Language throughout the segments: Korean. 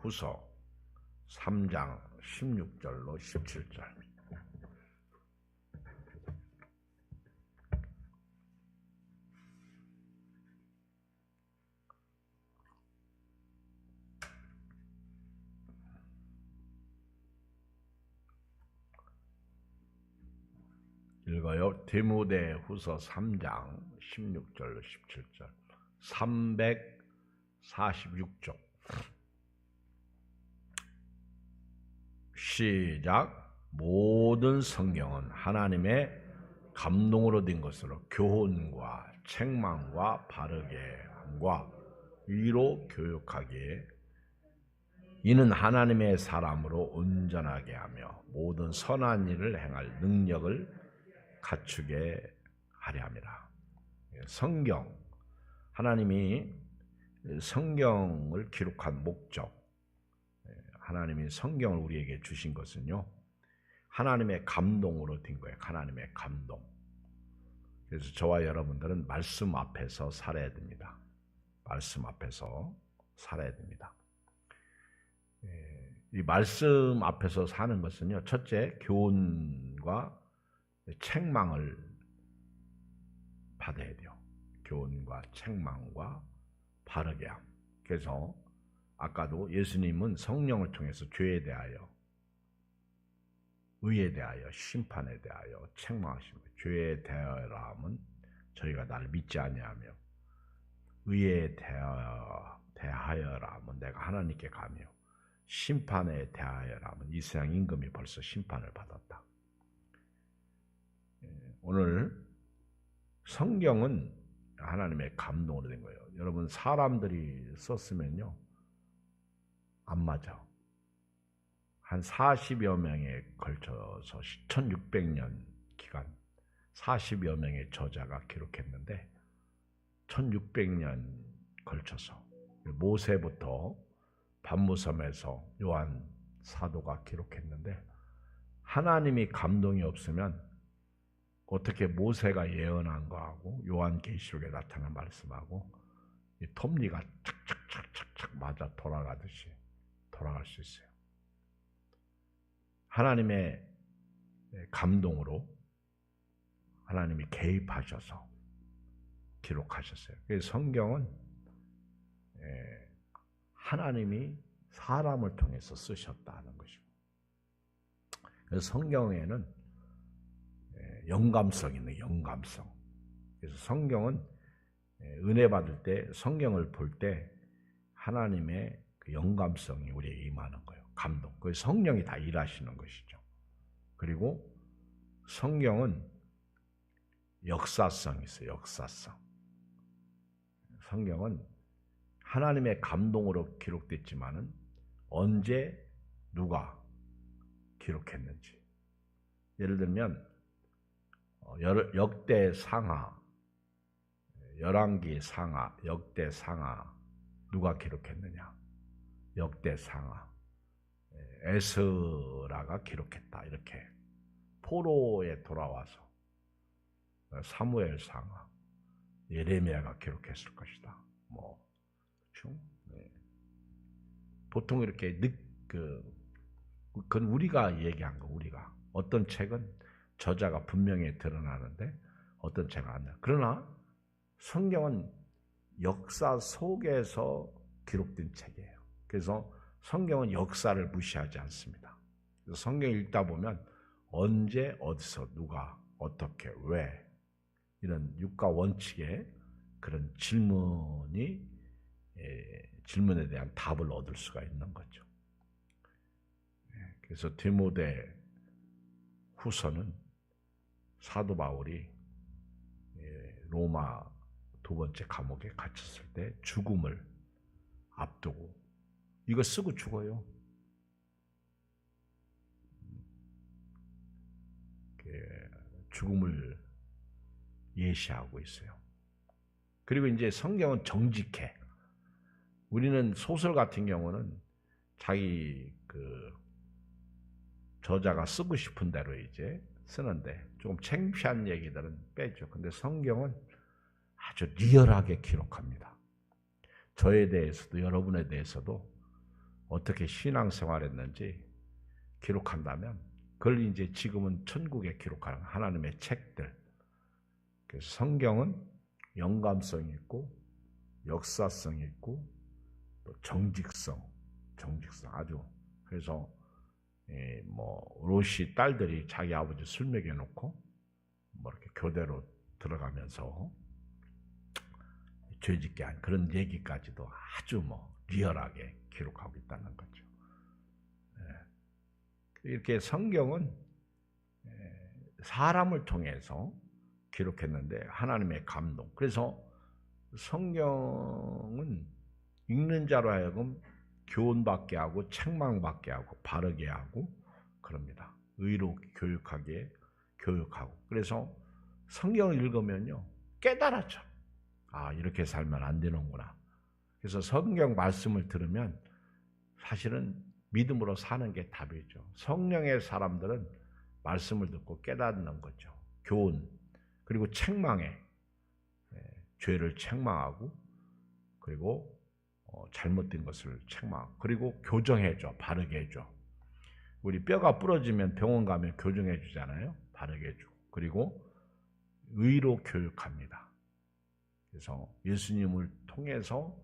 후서 3장 16절로 17절. 읽어요. 디모데후서 3장 16절로 17절. 346쪽. 시작. 모든 성경은 하나님의 감동으로 된 것으로 교훈과 책망과 바르게 함과 위로 교육하기에 이는 하나님의 사람으로 온전하게 하며 모든 선한 일을 행할 능력을 갖추게 하려 함이라. 성경, 하나님이 성경을 기록한 목적, 하나님이 성경을 우리에게 주신 것은요, 하나님의 감동으로 된 거예요. 하나님의 감동. 그래서 저와 여러분들은 말씀 앞에서 살아야 됩니다. 말씀 앞에서 살아야 됩니다. 이 말씀 앞에서 사는 것은요, 첫째, 교훈과 책망을 받아야 돼요. 교훈과 책망과 바르게 함. 그래서 아까도 예수님은 성령을 통해서 죄에 대하여, 의에 대하여, 심판에 대하여 책망하십니다. 죄에 대하여라 하면 저희가 나를 믿지 아니하며, 의에 대하여라 하면 내가 하나님께 가며, 심판에 대하여라 하면 이 세상 임금이 벌써 심판을 받았다. 오늘 성경은 하나님의 감동으로 된 거예요. 여러분, 사람들이 썼으면요, 안 맞아. 한 40여 명에 걸쳐서 1600년 기간 40여 명의 저자가 기록했는데 1600년 걸쳐서 모세부터 반무섬에서 요한 사도가 기록했는데 하나님이 감동이 없으면 어떻게 모세가 예언한 거하고 요한계시록에 나타난 말씀하고 이 톱니가 착착착착착 맞아 돌아가듯이 돌아갈 수 있어요. 하나님의 감동으로 하나님이 개입하셔서 기록하셨어요. 그래서 성경은 하나님이 사람을 통해서 쓰셨다는 것이고, 그래서 성경에는 영감성이 있는 영감성. 그래서 성경은 은혜 받을 때 성경을 볼 때 하나님의 그 영감성이 우리에게 임하는 거예요. 감동. 그 성령이 다 일하시는 것이죠. 그리고 성경은 역사성이 있어요. 역사성. 성경은 하나님의 감동으로 기록됐지만은 언제 누가 기록했는지. 예를 들면 역대 상하, 열왕기 상하, 역대 상하 누가 기록했느냐? 역대 상하, 에스라가 기록했다. 이렇게 포로에 돌아와서 사무엘 상하, 예레미야가 기록했을 것이다. 보통 이렇게 그건 우리가 얘기한 거. 우리가 어떤 책은 저자가 분명히 드러나는데 어떤 책은 안 나요. 그러나 성경은 역사 속에서 기록된 책이에요. 그래서 성경은 역사를 무시하지 않습니다. 그래서 성경 읽다 보면 언제, 어디서, 누가, 어떻게, 왜 이런 육가 원칙의 그런 질문에 대한 답을 얻을 수가 있는 거죠. 그래서 디모데 후서는 사도 바울이 로마 두 번째 감옥에 갇혔을 때 죽음을 앞두고 이거 쓰고 죽어요. 죽음을 예시하고 있어요. 그리고 이제 성경은 정직해. 우리는 소설 같은 경우는 자기 저자가 쓰고 싶은 대로 이제 쓰는데 조금 창피한 얘기들은 빼죠. 근데 성경은 아주 리얼하게 기록합니다. 저에 대해서도 여러분에 대해서도 어떻게 신앙생활했는지 기록한다면 그걸 이제 지금은 천국에 기록하는 하나님의 책들. 그래서 성경은 영감성이 있고 역사성이 있고 또 정직성 아주. 그래서 롯이 딸들이 자기 아버지 술 먹여놓고 이렇게 교대로 들어가면서 죄짓게 한 그런 얘기까지도 아주 리얼하게 기록하고 있다는 거죠. 이렇게 성경은 사람을 통해서 기록했는데 하나님의 감동. 그래서 성경은 읽는 자로 하여금 교훈받게 하고 책망받게 하고 바르게 하고 그럽니다. 의로 교육하고. 그래서 성경을 읽으면요 깨달았죠. 이렇게 살면 안 되는구나. 그래서 성경 말씀을 들으면 사실은 믿음으로 사는 게 답이죠. 성령의 사람들은 말씀을 듣고 깨닫는 거죠. 교훈, 그리고 책망해. 죄를 책망하고, 그리고 잘못된 것을 책망하고, 그리고 교정해줘. 바르게 해줘. 우리 뼈가 부러지면 병원 가면 교정해 주잖아요. 바르게 해주고. 그리고 의로 교육합니다. 그래서 예수님을 통해서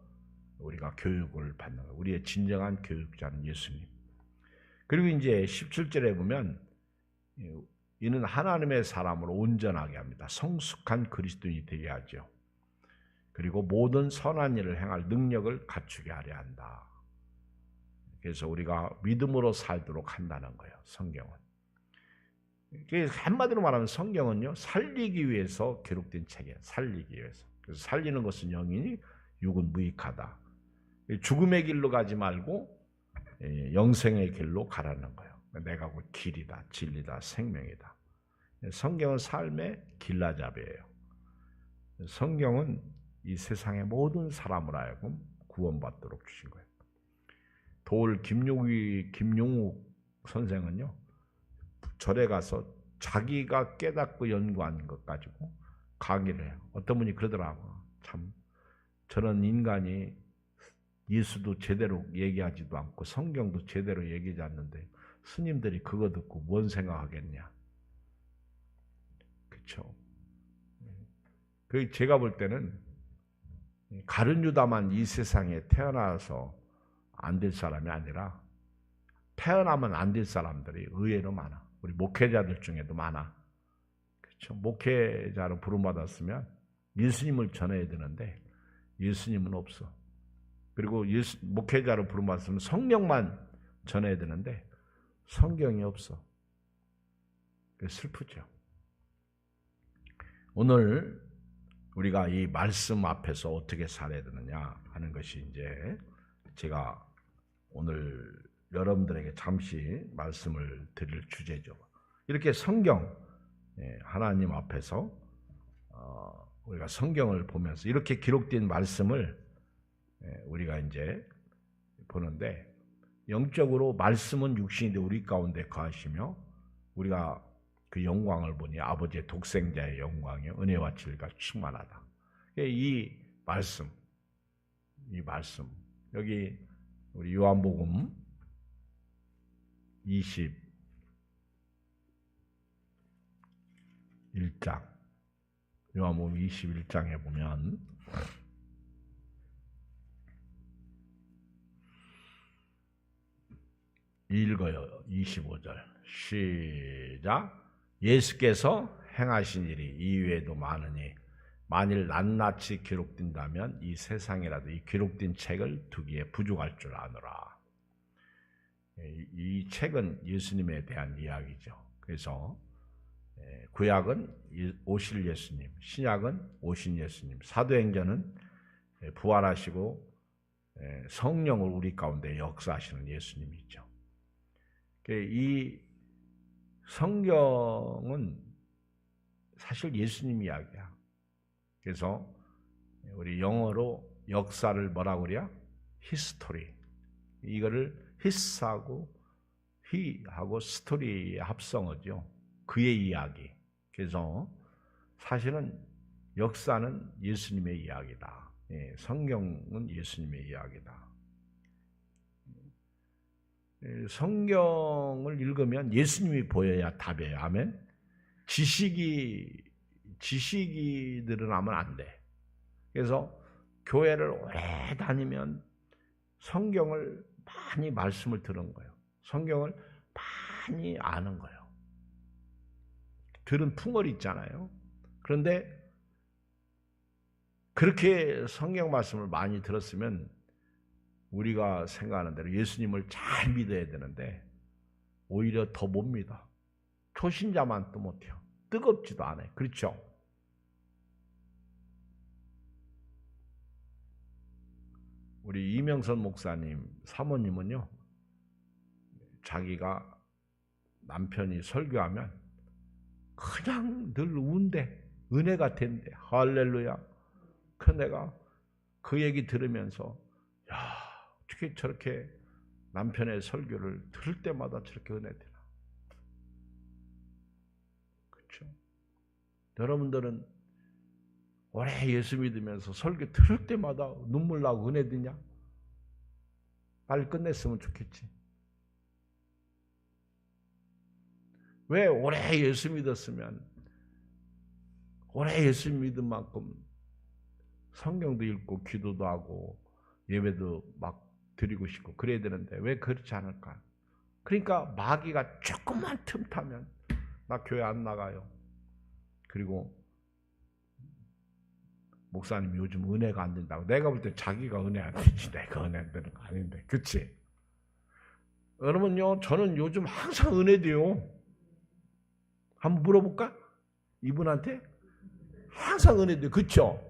우리가 교육을 받는 거예요. 우리의 진정한 교육자는 예수님. 그리고 이제 17절에 보면 이는 하나님의 사람으로 온전하게 합니다. 성숙한 그리스도인이 되게 하죠. 그리고 모든 선한 일을 행할 능력을 갖추게 하려 한다. 그래서 우리가 믿음으로 살도록 한다는 거예요. 성경은. 한마디로 말하면 성경은요 살리기 위해서 기록된 책이에요. 살리기 위해서. 그래서 살리는 것은 영이니 육은 무익하다. 죽음의 길로 가지 말고 영생의 길로 가라는 거예요. 내가 곧 길이다, 진리다, 생명이다. 성경은 삶의 길라잡이에요. 성경은 이 세상의 모든 사람을 하여금 구원받도록 주신 거예요. 도올 김용욱 선생은요 절에 가서 자기가 깨닫고 연구한 것 가지고 강의를 해요. 어떤 분이 그러더라고요. 참 저런 인간이 예수도 제대로 얘기하지도 않고 성경도 제대로 얘기하지 않는데 스님들이 그거 듣고 뭔 생각하겠냐. 그렇죠. 제가 볼 때는 가룟 유다만 이 세상에 태어나서 안 될 사람이 아니라 태어나면 안 될 사람들이 의외로 많아. 우리 목회자들 중에도 많아. 그렇죠. 목회자로 부름받았으면 예수님을 전해야 되는데 예수님은 없어. 그리고 목회자로 부름받았으면 성령만 전해야 되는데 성경이 없어. 슬프죠. 오늘 우리가 이 말씀 앞에서 어떻게 살아야 되느냐 하는 것이 이제 제가 오늘 여러분들에게 잠시 말씀을 드릴 주제죠. 이렇게 성경, 하나님 앞에서 우리가 성경을 보면서 이렇게 기록된 말씀을 우리가 이제 보는데 영적으로 말씀은 육신이 되어 우리 가운데 거하시며 우리가 그 영광을 보니 아버지의 독생자의 영광이요 은혜와 진리가 충만하다. 이 말씀 여기 우리 요한복음 21장 요한복음 21장에 보면 읽어요. 25절 시작. 예수께서 행하신 일이 이외에도 많으니 만일 낱낱이 기록된다면 이 세상이라도 이 기록된 책을 두기에 부족할 줄 아노라. 이 책은 예수님에 대한 이야기죠. 그래서 구약은 오실 예수님, 신약은 오신 예수님, 사도행전은 부활하시고 성령을 우리 가운데 역사하시는 예수님이죠. 이 성경은 사실 예수님 이야기야. 그래서 우리 영어로 역사를 뭐라고 그래요? 히스토리. 이거를 히스하고 히하고 스토리의 합성어죠. 그의 이야기. 그래서 사실은 역사는 예수님의 이야기다. 성경은 예수님의 이야기다. 성경을 읽으면 예수님이 보여야 답이에요. 아멘. 지식이들은 하면 안 돼. 그래서 교회를 오래 다니면 성경을 많이 말씀을 들은 거예요. 성경을 많이 아는 거예요. 들은 풍월이 있잖아요. 그런데 그렇게 성경 말씀을 많이 들었으면 우리가 생각하는 대로 예수님을 잘 믿어야 되는데 오히려 더 못 믿어. 초신자만 또 못해요. 뜨겁지도 않아요. 그렇죠? 우리 이명선 목사님 사모님은요, 자기가 남편이 설교하면 그냥 늘 운대, 은혜가 된대. 할렐루야. 그 내가 그 얘기 들으면서 야, 어떻게 저렇게 남편의 설교를 들을 때마다 저렇게 은혜 되나. 그렇죠? 여러분들은 오래 예수 믿으면서 설교 들을 때마다 눈물 나고 은혜 되냐? 빨리 끝냈으면 좋겠지. 왜 오래 예수 믿었으면 오래 예수 믿은 만큼 성경도 읽고 기도도 하고 예배도 막 드리고 싶고 그래야 되는데 왜 그렇지 않을까? 그러니까 마귀가 조금만 틈타면 나 교회 안 나가요. 그리고 목사님 요즘 은혜가 안 된다고. 내가 볼 때 자기가 은혜 안 되지. 내가 은혜 안 되는 거 아닌데. 그치? 여러분요, 저는 요즘 항상 은혜 돼요. 한번 물어볼까? 이분한테? 항상 은혜 돼요. 그쵸?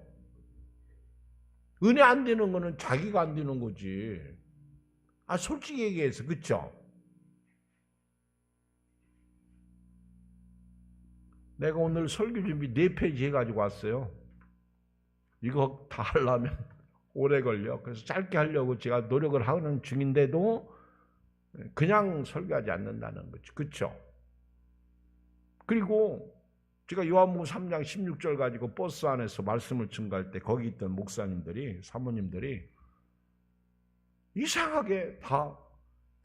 은혜 안 되는 거는 자기가 안 되는 거지. 아, 솔직히 얘기해서. 그쵸? 내가 오늘 설교 준비 4페이지 해가지고 왔어요. 이거 다 하려면 오래 걸려. 그래서 짧게 하려고 제가 노력을 하는 중인데도 그냥 설교하지 않는다는 거죠. 그렇죠? 그리고 제가 요한복음 3장 16절 가지고 버스 안에서 말씀을 증거할 때 거기 있던 목사님들이, 사모님들이 이상하게 다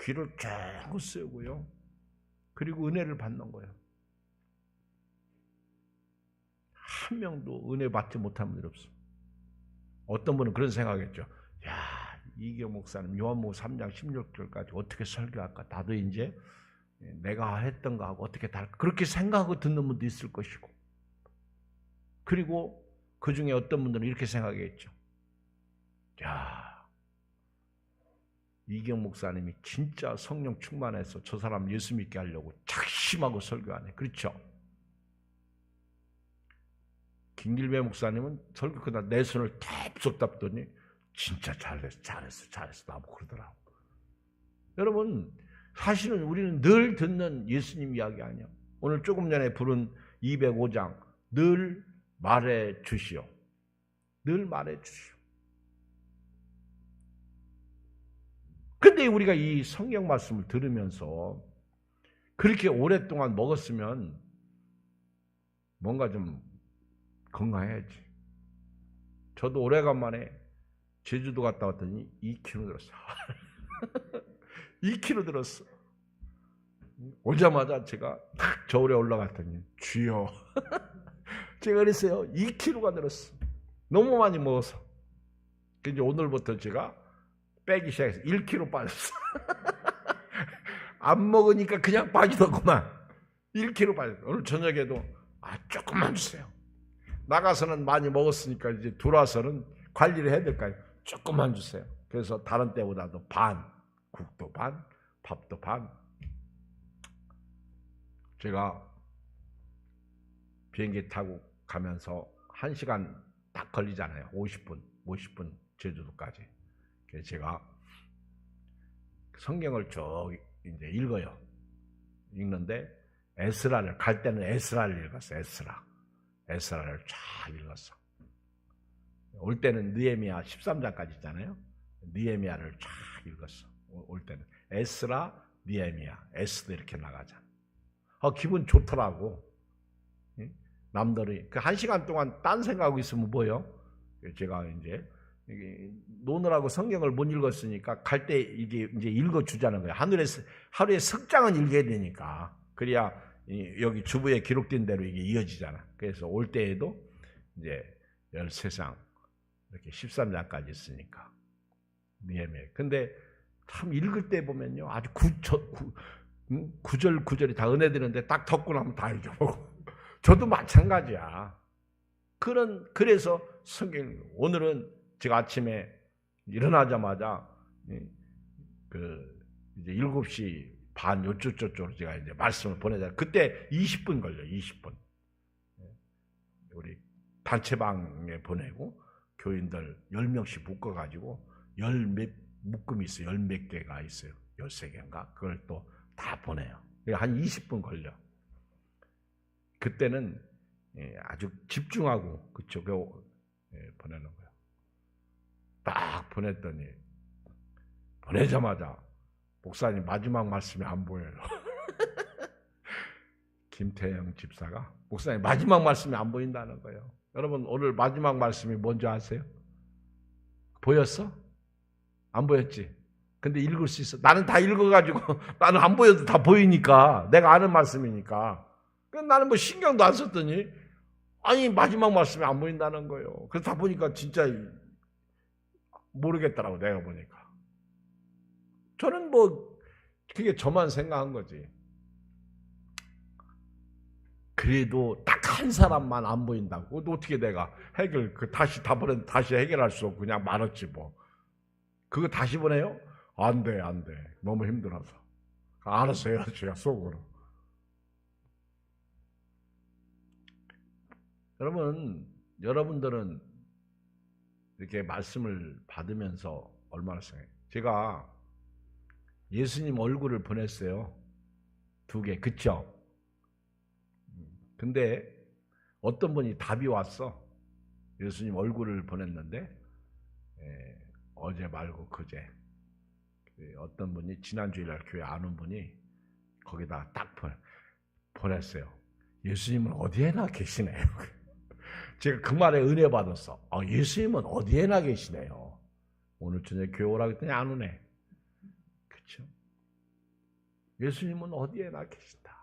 귀를 쫑 세우고요. 그리고 은혜를 받는 거예요. 한 명도 은혜 받지 못한 분이 없어. 어떤 분은 그런 생각했죠. 야, 이경 목사님 요한복음 3장 16절까지 어떻게 설교할까? 나도 이제 내가 했던 거하고 어떻게 다를까? 그렇게 생각하고 듣는 분도 있을 것이고. 그리고 그 중에 어떤 분들은 이렇게 생각했죠. 야, 이경 목사님이 진짜 성령 충만해서 저 사람 예수 믿게 하려고 작심하고 설교하네. 그렇죠? 김길배 목사님은 설교 끝나 내 손을 덥석 잡더니 진짜 잘했어 나보고 그러더라고. 여러분, 사실은 우리는 늘 듣는 예수님 이야기 아니야. 오늘 조금 전에 부른 205장 늘 말해 주시오. 늘 말해 주시오. 근데 우리가 이 성경 말씀을 들으면서 그렇게 오랫동안 먹었으면 뭔가 좀 건강해야지. 저도 오래간만에 제주도 갔다 왔더니 2kg 들었어. 2kg 들었어. 오자마자 제가 탁 저울에 올라갔더니 주여. 제가 그랬어요. 2kg가 늘었어. 너무 많이 먹어서. 이제 오늘부터 제가 빼기 시작해서 1kg 빠졌어. 안 먹으니까 그냥 빠지더구만. 1kg 빠졌어. 오늘 저녁에도 조금만 주세요. 나가서는 많이 먹었으니까 이제 들어와서는 관리를 해야 될까요? 조금만 주세요. 그래서 다른 때보다도 반, 국도 반, 밥도 반. 제가 비행기 타고 가면서 1시간 딱 걸리잖아요. 50분 제주도까지. 그래서 제가 성경을 쭉 이제 읽어요. 읽는데 에스라를 갈 때는 에스라를 읽었어요. 에스라를 쫙 읽었어. 올 때는 느헤미야 13장까지 있잖아요. 느헤미야를 쫙 읽었어. 올 때는 에스라, 느헤미야, 에스도 이렇게 나가잖아. 기분 좋더라고. 남들이 그 1시간 동안 딴 생각하고 있으면 뭐예요? 제가 이제 노느라고 성경을 못 읽었으니까 갈 때 이제 읽어주자는 거예요. 하루에 석장은 읽어야 되니까. 그래야 여기 주부에 기록된 대로 이게 이어지잖아. 그래서 올 때에도 이제 13장, 이렇게 13장까지 있으니까. 니에미야. 근데 참 읽을 때 보면요. 아주 구절구절이 다 은혜 되는데 딱 덮고 나면 다 읽어보고. 저도 마찬가지야. 그래서 성경, 오늘은 제가 아침에 일어나자마자 이제 7시 반 요쪽으로 제가 이제 말씀을 보내자. 그때 20분 걸려, 20분. 우리 단체방에 보내고 교인들 10명씩 묶어가지고 몇 묶음이 있어요. 10몇 개가 있어요. 13개인가? 그걸 또 다 보내요. 한 20분 걸려. 그때는 아주 집중하고 그쪽에 보내는 거예요. 딱 보냈더니 보내자마자 목사님 마지막 말씀이 안 보여요. 김태영 집사가 목사님 마지막 말씀이 안 보인다는 거예요. 여러분 오늘 마지막 말씀이 뭔지 아세요? 보였어? 안 보였지? 근데 읽을 수 있어. 나는 다 읽어가지고 나는 안 보여도 다 보이니까 내가 아는 말씀이니까. 나는 뭐 신경도 안 썼더니 아니 마지막 말씀이 안 보인다는 거예요. 그래서 다 보니까 진짜 모르겠더라고 내가 보니까. 저는 뭐 그게 저만 생각한 거지. 그래도 딱 한 사람만 안 보인다고 어떻게 내가 다시 다 보내 다시 해결할 수 없고 그냥 말았지 뭐. 그거 다시 보내요? 안 돼. 너무 힘들어서. 알아서 해야지 속으로. 여러분들은 이렇게 말씀을 받으면서 얼마나 생각해요? 제가 예수님 얼굴을 보냈어요. 2개, 그쵸? 근데 어떤 분이 답이 왔어. 예수님 얼굴을 보냈는데 어제 말고 그제 어떤 분이 지난주일날 교회 안 온 분이 거기다 딱 보냈어요. 예수님은 어디에나 계시네요. 제가 그 말에 은혜 받았어. 예수님은 어디에나 계시네요. 오늘 저녁에 교회 오라고 했더니 안 오네. 그렇죠? 예수님은 어디에나 계신다.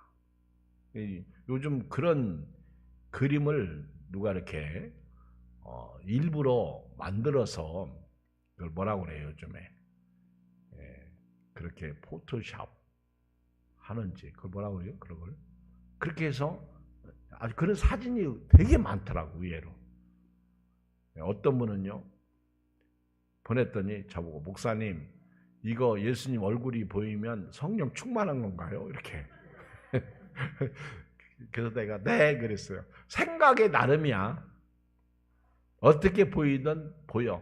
요즘 그런 그림을 누가 이렇게 일부러 만들어서 그걸 뭐라고 그래요 요즘에 그렇게 포토샵 하는지 그걸 뭐라고 그래요 그런 걸 그렇게 해서 아주 그런 사진이 되게 많더라고 의외로. 어떤 분은요 보냈더니 저보고 목사님 이거 예수님 얼굴이 보이면 성령 충만한 건가요? 이렇게. 그래서 내가 네 그랬어요. 생각의 나름이야. 어떻게 보이든 보여.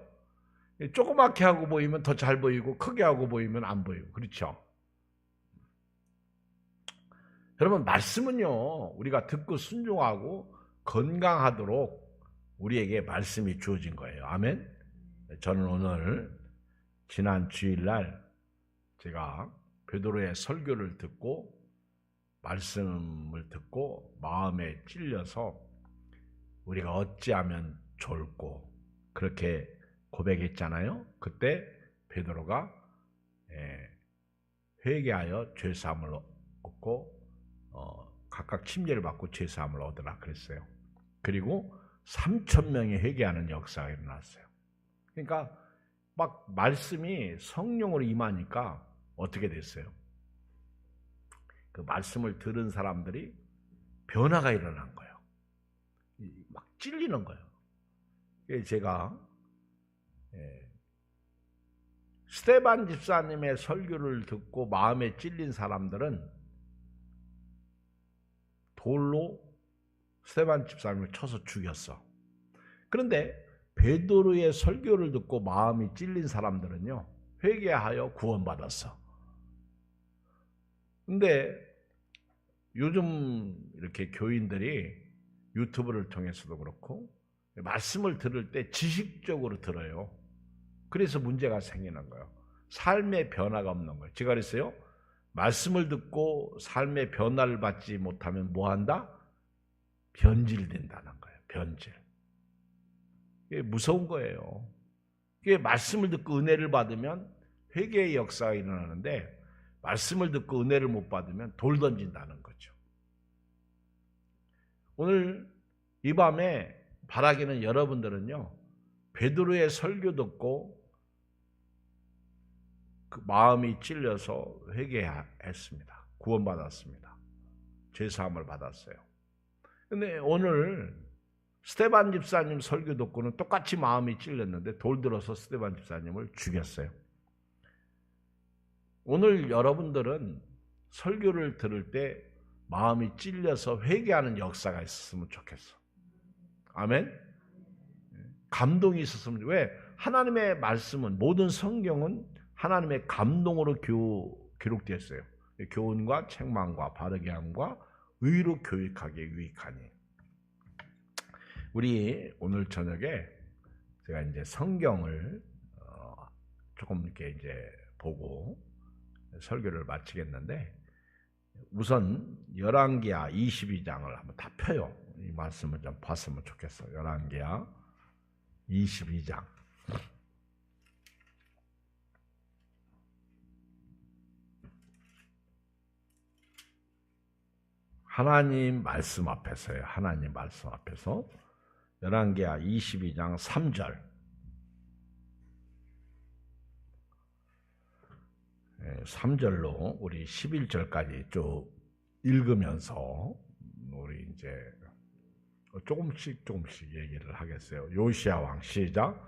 조그맣게 하고 보이면 더 잘 보이고 크게 하고 보이면 안 보이고 그렇죠? 여러분 말씀은요 우리가 듣고 순종하고 건강하도록 우리에게 말씀이 주어진 거예요. 아멘. 저는 오늘 지난 주일날 제가 베드로의 설교를 듣고 말씀을 듣고 마음에 찔려서 우리가 어찌하면 좋을꼬 그렇게 고백했잖아요. 그때 베드로가 회개하여 죄사함을 얻고 각각 침례를 받고 죄사함을 얻으라 그랬어요. 그리고 3,000명이 회개하는 역사가 일어났어요. 그러니까 막 말씀이 성령으로 임하니까 어떻게 됐어요? 그 말씀을 들은 사람들이 변화가 일어난 거예요. 막 찔리는 거예요. 제가 스데반 집사님의 설교를 듣고 마음에 찔린 사람들은 돌로 스데반 집사님을 쳐서 죽였어. 그런데 베드로의 설교를 듣고 마음이 찔린 사람들은요 회개하여 구원받았어. 근데 요즘 이렇게 교인들이 유튜브를 통해서도 그렇고 말씀을 들을 때 지식적으로 들어요. 그래서 문제가 생기는 거예요. 삶의 변화가 없는 거예요. 제가 그랬어요. 말씀을 듣고 삶의 변화를 받지 못하면 뭐한다? 변질된다는 거예요. 변질. 이게 무서운 거예요. 이게 말씀을 듣고 은혜를 받으면 회개의 역사가 일어나는데 말씀을 듣고 은혜를 못 받으면 돌 던진다는 거죠. 오늘 이 밤에 바라기는 여러분들은요, 베드로의 설교 듣고 그 마음이 찔려서 회개했습니다. 구원받았습니다. 죄사함을 받았어요. 근데 오늘 스데반 집사님 설교 듣고는 똑같이 마음이 찔렸는데 돌 들어서 스데반 집사님을 죽였어요. 오늘 여러분들은 설교를 들을 때 마음이 찔려서 회개하는 역사가 있었으면 좋겠어. 아멘? 감동이 있었으면. 왜? 하나님의 말씀은, 모든 성경은 하나님의 감동으로 기록되어 있어요. 교훈과 책망과 바르게 함과 의로 교육하기에 유익하니. 우리 오늘 저녁에 제가 이제 성경을 조금 이렇게 이제 보고 설교를 마치겠는데, 우선 열왕기하 22장을 한번 다 펴요. 이 말씀을 좀 봤으면 좋겠어요. 열왕기하 22장. 하나님 말씀 앞에서요. 하나님 말씀 앞에서 열왕기하 22장 3절. 3절로 우리 11절까지 쭉 읽으면서 우리 이제 조금씩 얘기를 하겠어요. 요시야 왕 시작.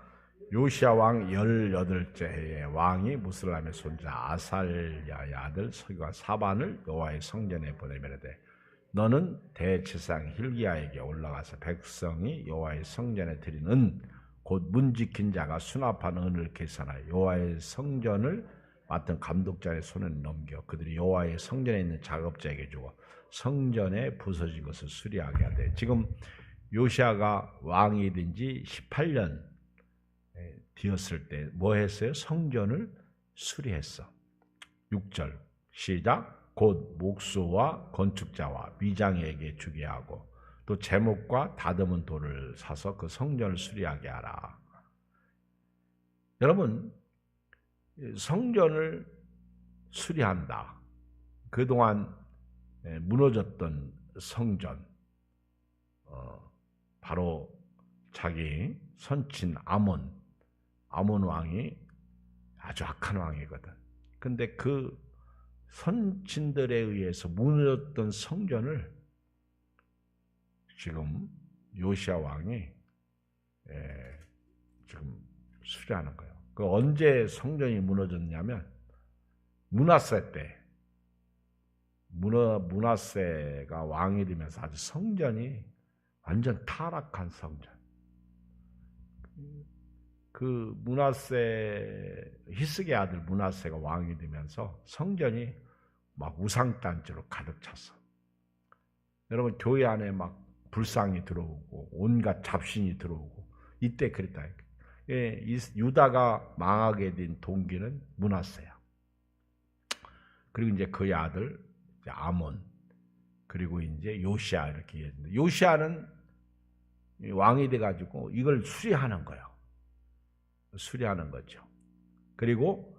요시야 왕 18째 해에 왕이 무슬람의 손자 아살야의 아들 서기관 사반을 여호와의 성전에 보내면되 너는 대제사장 hil기야에게 올라가서 백성이 여호와의 성전에 드린 은 곧 문 지킨 자가 수납한 은을 계산하여 여호와의 성전을 맡은 감독자의 손에 넘겨 그들이 여호와의 성전에 있는 작업자에게 주고 성전에 부서진 것을 수리하게 하되. 지금 요시야가 왕이 된 지 18년 되었을 때 뭐 했어요? 성전을 수리했어. 6절 시작. 곧 목수와 건축자와 미장에게 주게 하고 또 제목과 다듬은 돌을 사서 그 성전을 수리하게 하라. 여러분, 성전을 수리한다. 그동안 무너졌던 성전, 바로 자기 선친 아몬 왕이 아주 악한 왕이거든. 근데 그 선친들에 의해서 무너졌던 성전을 지금 요시야 왕이 지금 수리하는 거예요. 그 언제 성전이 무너졌냐면 므낫세 때. 므낫세가 왕이 되면서 아주 성전이 완전 타락한 성전. 그 므낫세, 히스기야 아들 므낫세가 왕이 되면서 성전이 막 우상단지로 가득 찼어. 여러분, 교회 안에 막 불상이 들어오고 온갖 잡신이 들어오고 이때 그랬다. 유다가 망하게 된 동기는 므낫세야. 그리고 이제 그의 아들 이제 아몬, 그리고 이제 요시야 이렇게 얘기했는데, 요시야는 왕이 돼가지고 이걸 수리하는 거예요. 수리하는 거죠. 그리고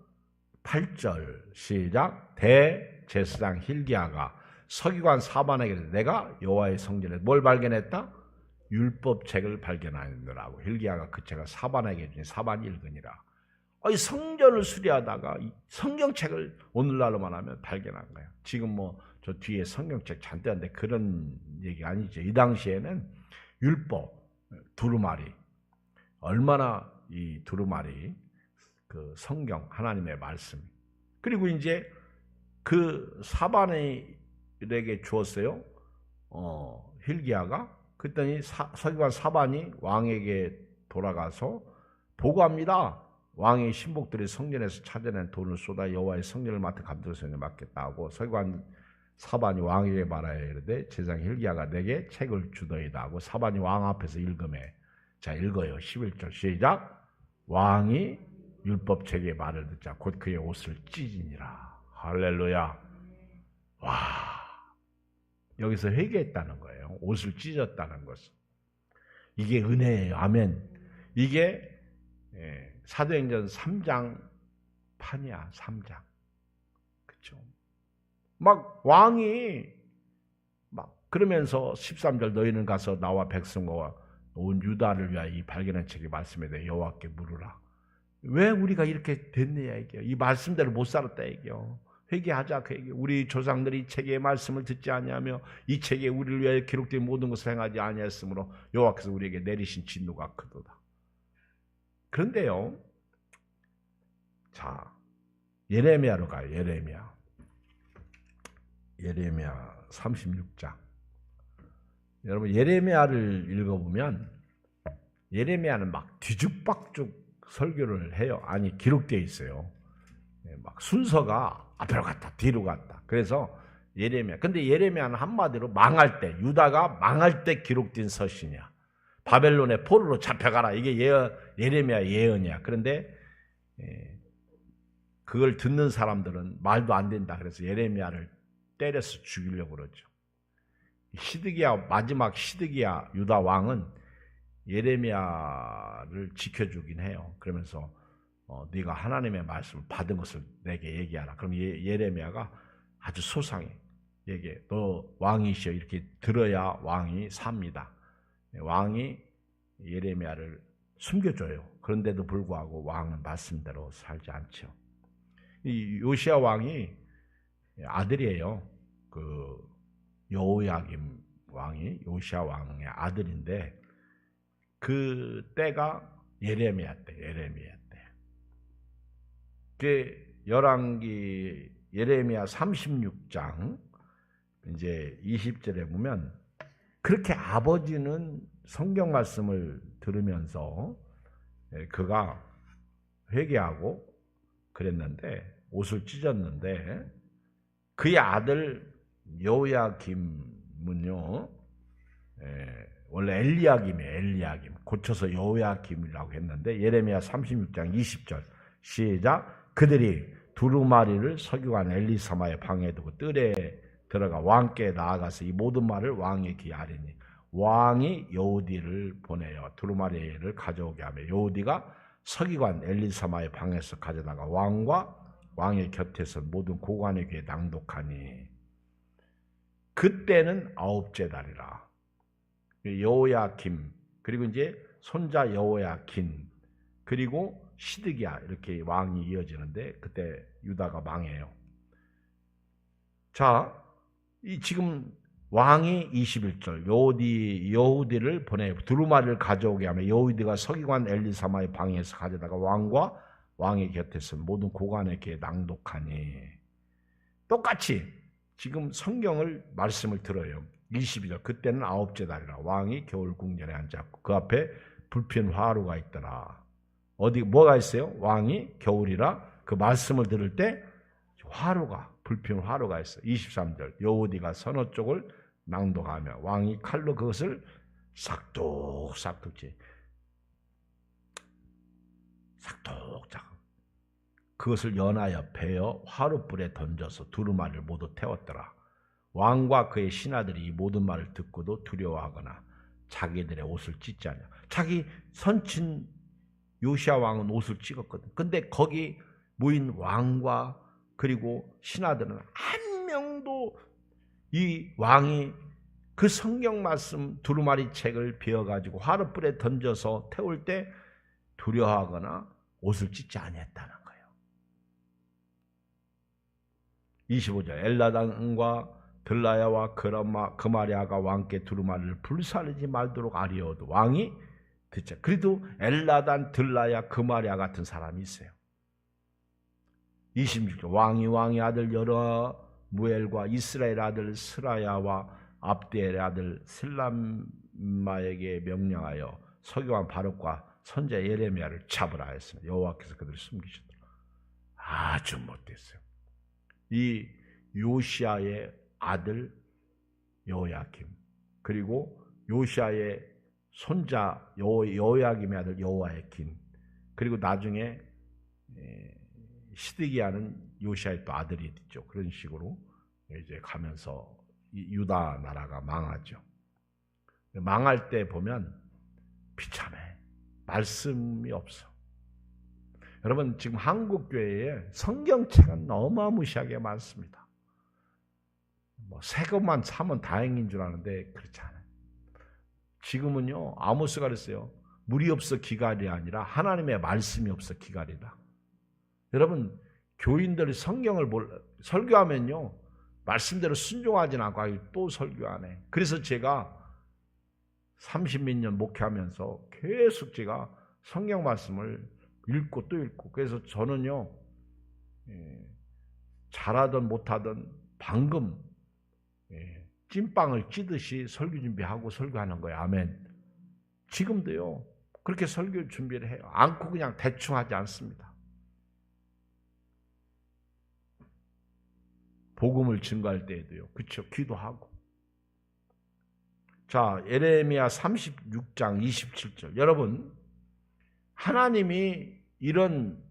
8절 시작. 대제사장 hil기야가 서기관 사반에게 내가 여호와의 성전에 뭘 발견했다? 율법책을 발견하느라고. hil기야가 그 책을 사반에게 주니 사반이 읽으니라. 이 성전을 수리하다가 이 성경책을 오늘날로 말하면 발견한 거예요. 지금 뭐 저 뒤에 성경책 잔뜩 한데 그런 얘기 아니죠. 이 당시에는 율법, 두루마리, 얼마나 이 두루마리, 그 성경, 하나님의 말씀. 그리고 이제 그 사반에게 주었어요. hil기야가. 그랬더니 서기관 사반이 왕에게 돌아가서 보고합니다. 왕의 신복들이 성전에서 찾아낸 돈을 쏟아 여호와의 성전을 맡은 감독자에게 맡겼다 하고, 서기관 사반이 왕에게 말하여 이르되 제사장 hil기야가 내게 책을 주더이다 하고 사반이 왕 앞에서 읽으매. 자, 읽어요. 11절 시작. 왕이 율법책의 말을 듣자 곧 그의 옷을 찢으니라. 할렐루야. 와, 여기서 회개했다는 거예요. 옷을 찢었다는 것은. 이게 은혜예요. 아멘. 이게 사도행전 3장 판이야. 3장. 그렇죠? 막 왕이 막 그러면서 13절 너희는 가서 나와 백성과 온 유다를 위하여 이 발견한 책의 말씀에 대해 여호와께 물으라. 왜 우리가 이렇게 됐느냐 이게요. 이 말씀대로 못 살았다 이게요. 회개하자 그 얘기. 우리 조상들이 이 책의 말씀을 듣지 아니하며 이 책에 우리를 위하여 기록된 모든 것을 행하지 아니하였으므로 여호와께서 우리에게 내리신 진노가 크도다. 그런데요. 자, 예레미야로 가요. 예레미야 36장. 여러분 예레미야를 읽어보면 예레미야는 막 뒤죽박죽 설교를 해요. 아니 기록되어 있어요. 막 순서가 앞으로 갔다 뒤로 갔다. 그래서 예레미야. 근데 예레미야는 한마디로 망할 때, 유다가 망할 때 기록된 서신이야. 바벨론의 포로로 잡혀가라. 이게 예레미야 예언이야. 그런데 그걸 듣는 사람들은 말도 안 된다. 그래서 예레미야를 때려서 죽이려고 그러죠. 마지막 시드기야 유다 왕은 예레미야를 지켜주긴 해요. 그러면서 네가 하나님의 말씀을 받은 것을 내게 얘기하라. 그럼 예레미야가 아주 소상해. 얘기해. 너 왕이시여 이렇게 들어야 왕이 삽니다. 왕이 예레미야를 숨겨줘요. 그런데도 불구하고 왕은 말씀대로 살지 않죠. 이 요시야 왕이 아들이에요. 그 여호야김 왕이 요시야 왕의 아들인데 그 때가 예레미야 때. 그 열왕기 예레미야 36장 이제 20절에 보면 그렇게 아버지는 성경 말씀을 들으면서 그가 회개하고 그랬는데 옷을 찢었는데 그의 아들 여호야김은요 원래 엘리야김 고쳐서 여호야김이라고 했는데 예레미야 36장 20절 시작. 그들이 두루마리를 서기관 엘리사마의 방에 두고 뜰에 들어가 왕께 나아가서 이 모든 말을 왕의 귀에 아뢰니 왕이 여호디를 보내어 두루마리를 가져오게 하며 여호디가 서기관 엘리사마의 방에서 가져다가 왕과 왕의 곁에서 모든 고관의 귀에 낭독하니 그때는 9째 달이라. 여호야김 그리고 이제 손자 여호야긴 그리고 시드기야 이렇게 왕이 이어지는데 그때 유다가 망해요. 자, 이 지금 왕이 21절 여호디를 보내 두루마리를 가져오게 하며 여호디가 서기관 엘리사마의 방에서 가져다가 왕과 왕의 곁에서 모든 고관의 귀에 낭독하니 똑같이 지금 성경을 말씀을 들어요. 22절 그때는 9째 달이라. 왕이 겨울 궁전에 앉았고 그 앞에 불핀 화로가 있더라. 어디 뭐가 있어요? 왕이 겨울이라 그 말씀을 들을 때 불핀 화로가 있어. 23절 여호디가 서너 쪽을 낭독하며 왕이 칼로 그것을 싹둑싹둑 그것을 연하여 베어 화롯불에 던져서 두루마리를 모두 태웠더라. 왕과 그의 신하들이 이 모든 말을 듣고도 두려워하거나 자기들의 옷을 찢지 않냐. 자기 선친 요시야 왕은 옷을 찢었거든. 근데 거기 모인 왕과 그리고 신하들은 한 명도 이 왕이 그 성경 말씀 두루마리 책을 베어가지고 화롯불에 던져서 태울 때 두려워하거나 옷을 찢지 아니했다는 거예요. 25절 엘라단과 들라야와 그마리아가 왕께 두루마리를 불사르지 말도록 아리어도 왕이 듣자. 그래도 엘라단, 들라야, 그마리아 같은 사람이 있어요. 26절 왕의 아들 여러무엘과 이스라엘 아들 스라야와 압디엘의 아들 슬람마에게 명령하여 서기관 바룩과 선자 예레미야를 잡으라 했습니다. 여호와께서 그들을 숨기셨더라. 아주 못됐어요. 이 요시야의 아들 여호야김 그리고 요시야의 손자 여호야김의 아들 여호야긴 그리고 나중에 시드기야는 요시야의 또 아들이 있죠. 그런 식으로 이제 가면서 유다 나라가 망하죠. 망할 때 보면 비참해. 말씀이 없어. 여러분 지금 한국 교회에 성경책은 어마무시하게 많습니다. 뭐 새 것만 사면 다행인 줄 아는데 그렇지 않아요. 지금은요 아모스가 그랬어요. 물이 없어 기갈이 아니라 하나님의 말씀이 없어 기갈이다. 여러분 교인들이 성경을 설교하면요 말씀대로 순종하진 않고 또 설교하네. 그래서 제가 30몇 년 목회하면서 계속 제가 성경 말씀을 읽고 또 읽고, 그래서 저는요 잘하든 못하든 방금 찐빵을 찌듯이 설교 준비하고 설교하는 거예요. 아멘. 지금도요 그렇게 설교 준비를 해요. 않고 그냥 대충 하지 않습니다. 복음을 증거할 때에도요. 그렇죠. 기도하고. 자, 예레미야 36장 27절. 여러분, 하나님이 이런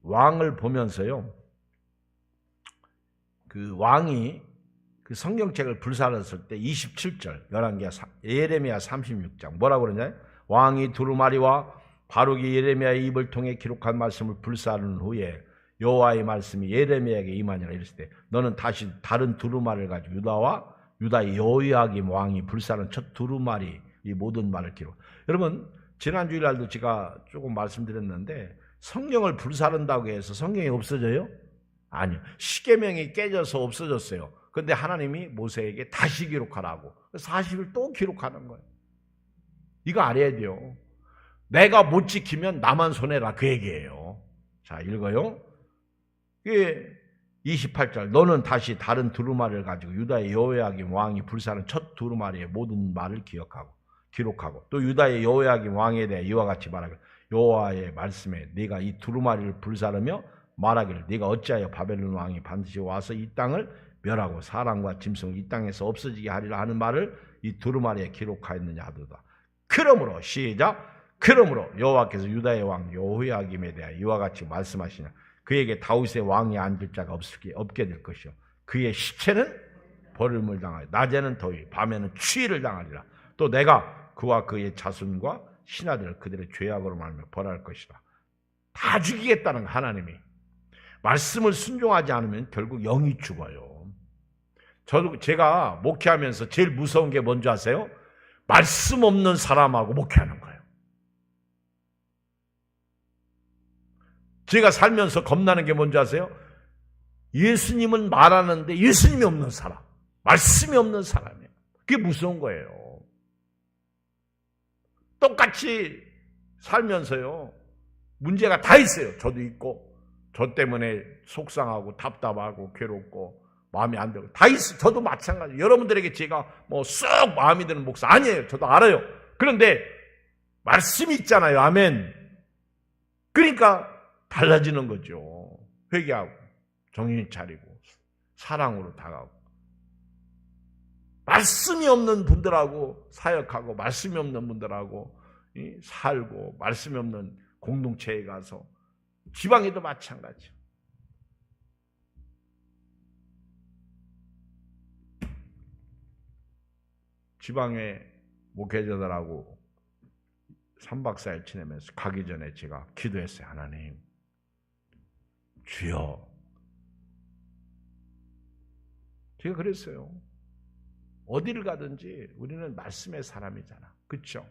왕을 보면서요. 그 왕이 그 성경책을 불살랐을 때 27절, 예레미야 36장 뭐라고 그러냐? 왕이 두루마리와 바룩이 예레미야의 입을 통해 기록한 말씀을 불사른 후에 여호와의 말씀이 예레미야에게 임하니라. 이랬을 때 너는 다시 다른 두루마리를 가지고 유다의 여호야김 왕이 불사른 첫 두루마리 이 모든 말을 기록. 여러분 지난 주일날도 제가 조금 말씀드렸는데 성경을 불사른다고 해서 성경이 없어져요? 아니요. 십계명이 깨져서 없어졌어요. 그런데 하나님이 모세에게 다시 기록하라고 40일 또 기록하는 거예요. 이거 알아야 돼요. 내가 못 지키면 나만 손해라 그 얘기예요. 자 읽어요. 28절 너는 다시 다른 두루마리를 가지고 유다의 여호야김 왕이 불사른 첫 두루마리의 모든 말을 기록하고 또 유다의 여호야김 왕에 대해 이와 같이 말하기를 여호와의 말씀에 네가 이 두루마리를 불사르며 말하기를 네가 어찌하여 바벨론 왕이 반드시 와서 이 땅을 멸하고 사람과 짐승을 이 땅에서 없어지게 하리라 하는 말을 이 두루마리에 기록하였느냐 하도다. 그러므로 시작. 그러므로 여호와께서 유다의 왕 여호야김에 대하여 이와 같이 말씀하시냐 그에게 다윗의 왕이 앉을 자가 없게 될 것이요 그의 시체는 버림을 당하리 낮에는 더위 밤에는 추위를 당하리라. 또 내가 그와 그의 자손과 신하들을 그들의 죄악으로 말하며 벌할 것이다. 다 죽이겠다는 거 하나님이. 말씀을 순종하지 않으면 결국 영이 죽어요. 제가 목회하면서 제일 무서운 게 뭔지 아세요? 말씀 없는 사람하고 목회하는 거예요. 제가 살면서 겁나는 게 뭔지 아세요? 예수님은 말하는데 예수님이 없는 사람, 말씀이 없는 사람이에요. 그게 무서운 거예요. 똑같이 살면서요 문제가 다 있어요. 저도 있고 저 때문에 속상하고 답답하고 괴롭고 마음이 안 들고 다 있어요. 저도 마찬가지. 여러분들에게 제가 쏙 마음이 드는 목사 아니에요. 저도 알아요. 그런데 말씀이 있잖아요. 아멘. 그러니까 달라지는 거죠. 회개하고 정신 차리고 사랑으로 다가오고. 말씀이 없는 분들하고 사역하고 말씀이 없는 분들하고 살고 말씀이 없는 공동체에 가서 지방에도 마찬가지죠. 지방에 목회자들하고 3박 4일 지내면서 가기 전에 제가 기도했어요. 하나님 주여. 제가 그랬어요. 어디를 가든지 우리는 말씀의 사람이잖아. 그렇죠?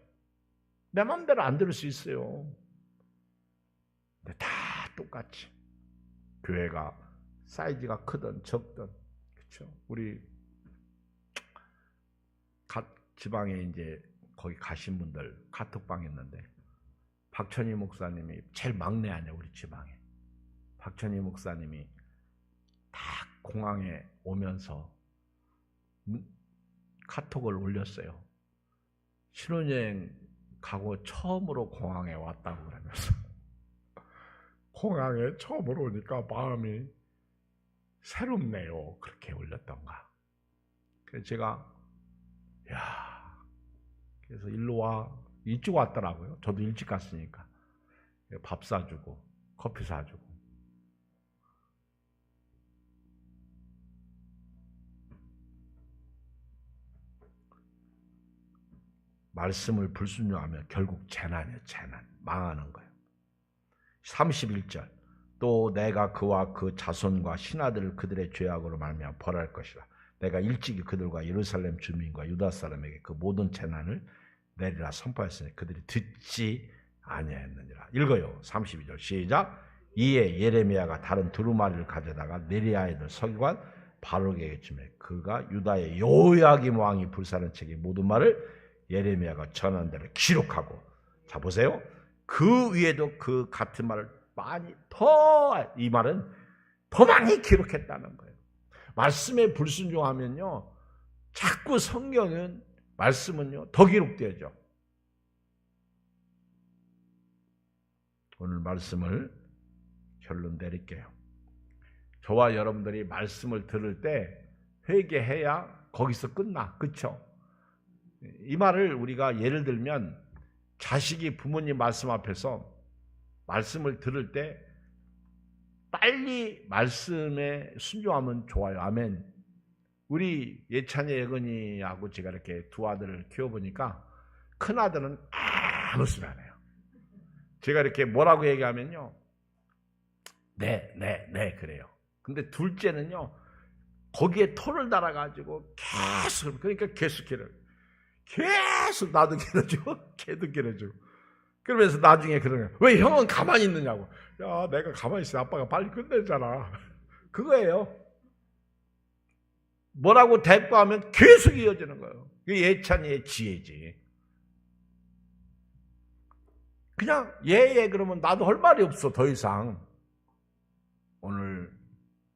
내 마음대로 안 들을 수 있어요. 근데 다 똑같이 교회가 사이즈가 크든 적든 그렇죠? 우리 지방에 이제 거기 가신 분들 카톡방 있는데 박천희 목사님이 제일 막내 아니야 우리 지방에. 박천희 목사님이 딱 공항에 오면서 카톡을 올렸어요. 신혼여행 가고 처음으로 공항에 왔다고 그러면서 공항에 처음으로 오니까 마음이 새롭네요. 그렇게 올렸던가. 그래서 제가 그래서 일로 와. 일찍 왔더라고요. 저도 일찍 갔으니까. 밥 사주고 커피 사주고. 말씀을 불순종하면 결국 재난이에요. 재난. 망하는 거예요. 31절 또 내가 그와 그 자손과 신하들을 그들의 죄악으로 말미암아 벌할 것이라. 내가 일찍이 그들과 예루살렘 주민과 유다 사람에게 그 모든 재난을 내리라 선포했으니 그들이 듣지 아니하였느니라. 읽어요. 32절 시작. 이에 예레미야가 다른 두루마리를 가져다가 네리아의 서기관 바룩에게 주매 그가 유다의 요야김 왕이 불사른 책의 모든 말을 예레미야가 전한 대로 기록하고, 자 보세요. 그 위에도 그 같은 말을 많이 더, 이 말은 더 많이 기록했다는 거예요. 말씀에 불순종하면요 자꾸 성경은 말씀은요 더 기록되죠. 오늘 말씀을 결론 내릴게요. 저와 여러분들이 말씀을 들을 때 회개해야 거기서 끝나. 그렇죠? 이 말을 우리가 예를 들면 자식이 부모님 말씀 앞에서 말씀을 들을 때 빨리 말씀에 순종하면 좋아요. 아멘. 우리 예찬이, 예건이하고 제가 이렇게 두 아들을 키워보니까 큰 아들은 아무 소리 안 해요. 제가 이렇게 뭐라고 얘기하면요 네 그래요. 근데 둘째는요 거기에 털을 달아가지고 계속, 그러니까 계속 나도 길어주고 걔도 길어주고 그러면서 나중에 그러는 거예요. 왜 형은 가만히 있느냐고. 야 내가 가만히 있어 아빠가 빨리 끝내잖아. 그거예요. 뭐라고 대꾸하면 계속 이어지는 거예요. 그게 예찬이의 지혜지. 그냥 예예 그러면 나도 할 말이 없어 더 이상. 오늘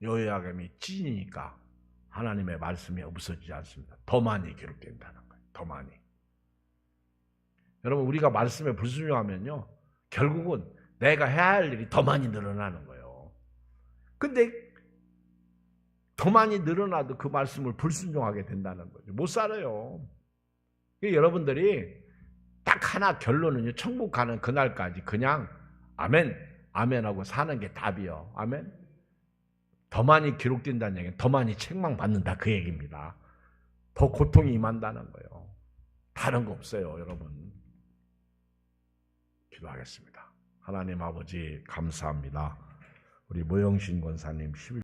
요야김이 찐이니까 하나님의 말씀이 없어지지 않습니다. 더 많이 기록된다는 거예요. 더 많이. 여러분 우리가 말씀에 불순종하면요 결국은 내가 해야 할 일이 더 많이 늘어나는 거예요. 근데 더 많이 늘어나도 그 말씀을 불순종하게 된다는 거죠. 못 살아요. 여러분들이 딱 하나 결론은요 천국 가는 그날까지 그냥 아멘 아멘하고 사는 게 답이요. 아멘. 더 많이 기록된다는 얘기는 더 많이 책망받는다 그 얘기입니다. 더 고통이 임한다는 거예요. 다른 거 없어요. 여러분 기도하겠습니다. 하나님 아버지 감사합니다. 우리 모영신 권사님